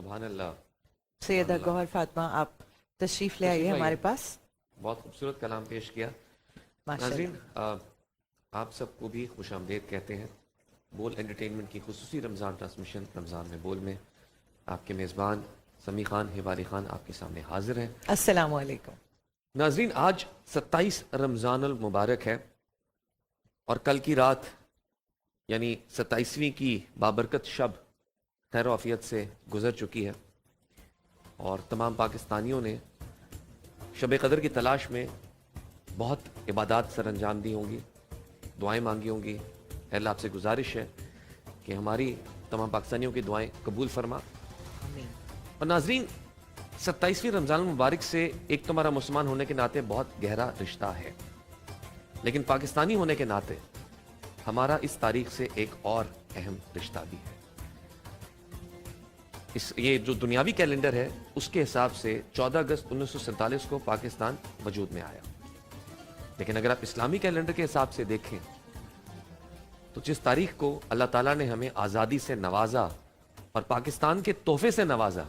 सुभान अल्लाह। सैयदा गौहर फातिमा, आप तशरीफ ले आइए हमारे पास। बहुत खूबसूरत कलाम पेश किया। नाज़रीन, आप सबको भी खुश आमदेद कहते हैं। बोल एंटरटेनमेंट की खुसूसी रमज़ान ट्रांसमिशन रमज़ान में बोल में आपके मेज़बान समी खान हिवारी खान आपके सामने हाजिर हैं। अस्सलाम वालेकुम। नाज़रीन, आज 27 रमज़ानुल मुबारक है और कल की रात यानी 27वीं की बाबरकत शब खैर आफियत से गुजर चुकी है और तमाम पाकिस्तानियों ने शब कदर की तलाश में बहुत इबादत सर अंजाम दी होंगी, दुआएं मांगी होंगी। अल्लाह आपसे गुजारिश है कि हमारी तमाम पाकिस्तानियों की दुआएं कबूल फरमा। और नाजरीन, 27वीं रमज़ान मुबारक से एक तो हमारा मुसलमान होने के नाते बहुत गहरा रिश्ता है, लेकिन पाकिस्तानी होने के नाते हमारा इस तारीख से एक और अहम रिश्ता भी है। ये जो दुनियावी कैलेंडर है उसके हिसाब से 14 अगस्त 1947 को पाकिस्तान वजूद में आया, लेकिन अगर आप इस्लामी कैलेंडर के हिसाब से देखें तो जिस तारीख को अल्लाह ताला ने हमें आज़ादी से नवाजा और पाकिस्तान के तोहफे से नवाजा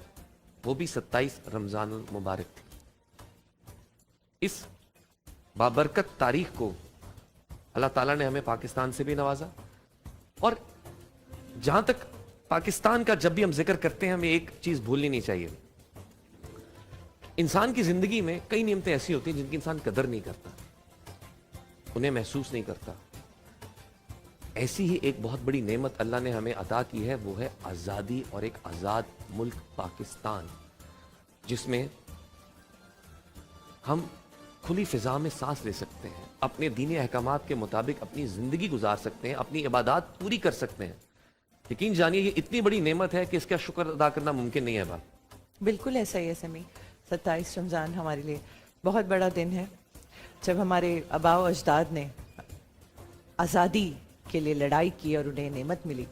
वो भी 27 रमज़ानुल मुबारक थी। इस बाबरकत तारीख को अल्लाह ताला ने हमें पाकिस्तान से भी नवाजा। और जहां तक पाकिस्तान का जब भी हम जिक्र करते हैं हमें एक चीज भूलनी नहीं चाहिए। इंसान की जिंदगी में कई नेमतें ऐसी होती हैं जिनकी इंसान कदर नहीं करता, उन्हें महसूस नहीं करता। ऐसी ही एक बहुत बड़ी नेमत अल्लाह ने हमें अता की है, वो है आज़ादी और एक आज़ाद मुल्क पाकिस्तान, जिसमें हम खुली फिजा में सांस ले सकते हैं, अपने दीनी अहकामात के मुताबिक अपनी ज़िंदगी गुजार सकते हैं, अपनी इबादत पूरी कर सकते हैं। यकीन जानिए ये इतनी बड़ी नेमत है कि इसका शुक्र अदा करना मुमकिन नहीं है। बात बिल्कुल ऐसा ही है समी। 27 रमज़ान हमारे लिए बहुत बड़ा दिन है, जब हमारे आबाओ अजदाद ने आज़ादी के लिए लड़ाई की और उन्हें नेमत मिली।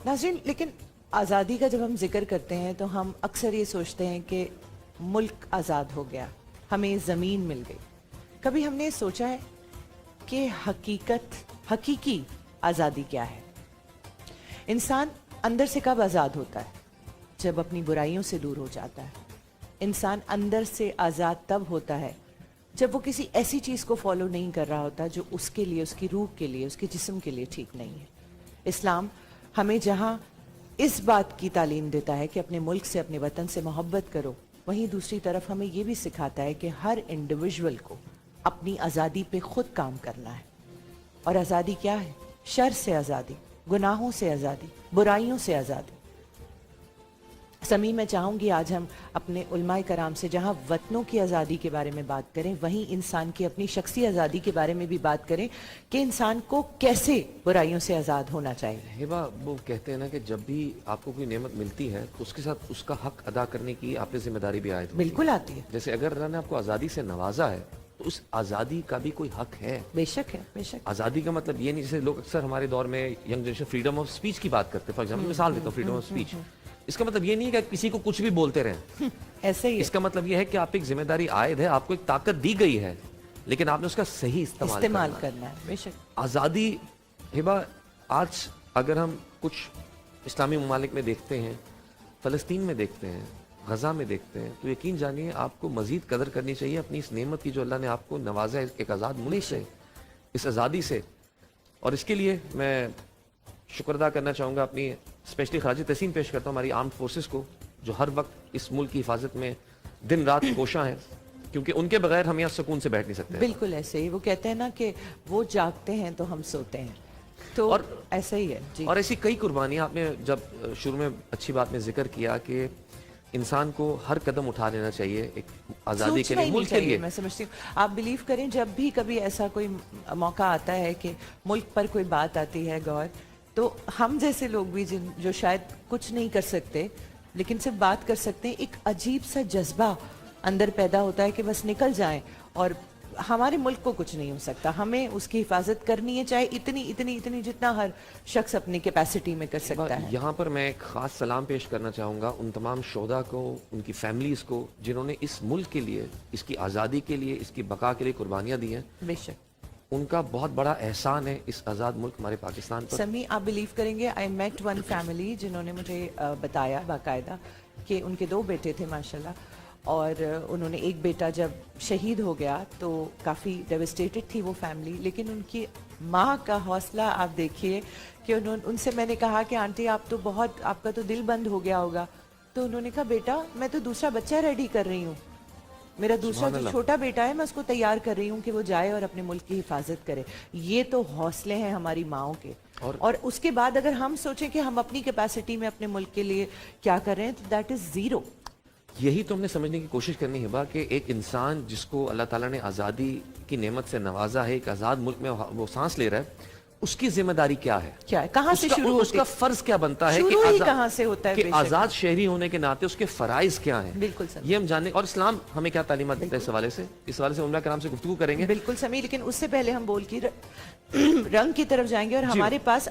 नाज़रीन, लेकिन आज़ादी का जब हम जिक्र करते हैं तो हम अक्सर ये सोचते हैं कि मुल्क आज़ाद हो गया, हमें ज़मीन मिल गई। कभी हमने सोचा है कि हकीकी आज़ादी क्या है? इंसान अंदर से कब आज़ाद होता है? जब अपनी बुराइयों से दूर हो जाता है। इंसान अंदर से आज़ाद तब होता है जब वो किसी ऐसी चीज़ को फॉलो नहीं कर रहा होता जो उसके लिए, उसकी रूह के लिए, उसके जिस्म के लिए ठीक नहीं है। इस्लाम हमें जहाँ इस बात की तालीम देता है कि अपने मुल्क से, अपने वतन से मोहब्बत करो, वहीं दूसरी तरफ हमें ये भी सिखाता है कि हर इंडिविजुअल को अपनी आज़ादी पे खुद काम करना है। और आज़ादी क्या है? शर से आज़ादी, गुनाहों से आज़ादी, बुराइयों से आज़ादी। समी, मैं चाहूँगी आज हम अपने उलमाए कराम से जहाँ वतनों की आज़ादी के बारे में बात करें, वहीं इंसान की अपनी शख्सी आज़ादी के बारे में भी बात करें कि इंसान को कैसे बुराइयों से आज़ाद होना चाहिए। हिबा, वो कहते हैं ना कि जब भी आपको कोई नेमत मिलती है तो उसके साथ उसका हक अदा करने की आप पे जिम्मेदारी भी आए। बिल्कुल आती है। जैसे अगर अल्लाह ने आपको आज़ादी से नवाजा है तो उस आज़ादी का भी कोई हक है। बेशक है, बेशक। आज़ादी का मतलब ये नहीं, जैसे लोग अक्सर हमारे दौर में young generation freedom of speech की बात करते हैं। फॉर एग्जाम्पल मिसाल देता हूँ, फ्रीडम ऑफ स्पीच, इसका मतलब ये नहीं है कि किसी को कुछ भी बोलते रहें। ऐसे ही है। इसका मतलब ये है कि आप एक जिम्मेदारी आयद है, आपको एक ताकत दी गई है, लेकिन आपने उसका सही इस्तेमाल करना है। बेशक। आज़ादी, हिबा, आज अगर हम कुछ इस्लामी ममालिक में देखते हैं, फ़लस्तीन में देखते हैं, गज़ा में देखते हैं, तो यकीन जानिए आपको मज़ीद कदर करनी चाहिए अपनी इस नेमत की जो अल्लाह ने आपको नवाजा है, एक आज़ाद मुल्क से, इस आज़ादी से। और इसके लिए मैं शुक्र अदा करना चाहूँगा, अपनी स्पेशली खराज तहसीन पेश करता हूँ हमारी आर्म्ड फोर्सेस को, जो हर वक्त इस मुल्क की हिफाजत में दिन रात कोशा हैं, क्योंकि उनके बगैर हम यहाँ सुकून से बैठ नहीं सकते। बिल्कुल ऐसे ही। वो कहते हैं ना कि वो जागते हैं तो हम सोते हैं, तो और ऐसा ही है जी। और ऐसी कई कुर्बानियाँ आपने जब शुरू में अच्छी बात में जिक्र किया कि इंसान को हर कदम उठा लेना चाहिए एक आज़ादी के लिए, मुल्क के लिए। मैं समझती हूँ, आप बिलीव करें, जब भी कभी ऐसा कोई मौका आता है कि मुल्क पर कोई बात आती है गौर, तो हम जैसे लोग भी जो शायद कुछ नहीं कर सकते लेकिन सिर्फ बात कर सकते हैं, एक अजीब सा जज्बा अंदर पैदा होता है कि बस निकल जाएं और हमारे मुल्क को कुछ नहीं हो सकता, हमें उसकी हिफाजत करनी है, चाहे इतनी जितना हर शख्स अपनी कैपेसिटी में कर सकता है। यहाँ पर मैं एक ख़ास सलाम पेश करना चाहूँगा उन तमाम शोहदा को, उनकी फैमिलीज़ को, जिन्होंने इस मुल्क के लिए, इसकी आज़ादी के लिए, इसकी बका के लिए कुर्बानियाँ दी हैं। बेशक उनका बहुत बड़ा एहसान है इस आज़ाद मुल्क हमारे पाकिस्तान पर। समी, आप बिलीव करेंगे, आई मेट वन फैमिली जिन्होंने मुझे बताया बाकायदा کہ ان کے 2 بیٹے تھے ماشاءاللہ، اور انہوں نے ایک بیٹا جب شہید ہو گیا تو کافی ڈیوسٹیٹڈ تھی وہ فیملی، لیکن ان کی ماں کا حوصلہ آپ دیکھیے کہ ان سے میں نے کہا کہ آنٹی آپ کا تو دل بند ہو گیا ہوگا، تو انہوں نے کہا بیٹا میں تو دوسرا بچہ ریڈی کر رہی ہوں، میرا دوسرا جو چھوٹا بیٹا ہے میں اس کو تیار کر رہی ہوں کہ وہ جائے اور اپنے ملک کی حفاظت کرے۔ یہ تو حوصلے ہیں ہماری ماؤں کے، اور اس کے بعد اگر ہم سوچیں کہ ہم اپنی کیپیسٹی میں اپنے ملک کے لیے کیا کر رہے ہیں تو دیٹ از زیرو۔ یہی تو ہم نے سمجھنے کی کوشش کرنی ہے با کہ ایک انسان جس کو اللہ تعالیٰ نے آزادی کی نعمت سے نوازا ہے، ایک آزاد ملک میں وہ سانس لے رہا ہے، اس کی ذمہ داری کیا ہے، کیا ہے، کہاں سے شروع اس کا فرض کیا بنتا ہے شروع ہی کہاں سے ہوتا ہے، کہ آزاد شہری ہونے کے ناطے اس کے فرائض کیا ہیں، بالکل سر، یہ ہم جاننے، اور اسلام ہمیں کیا تعلیمات دیتا ہے اس حوالے سے عمرہ کرام سے گفتگو کریں گے۔ بالکل سمیع، لیکن اس سے پہلے ہم بول کی رنگ کی طرف جائیں گے، اور ہمارے پاس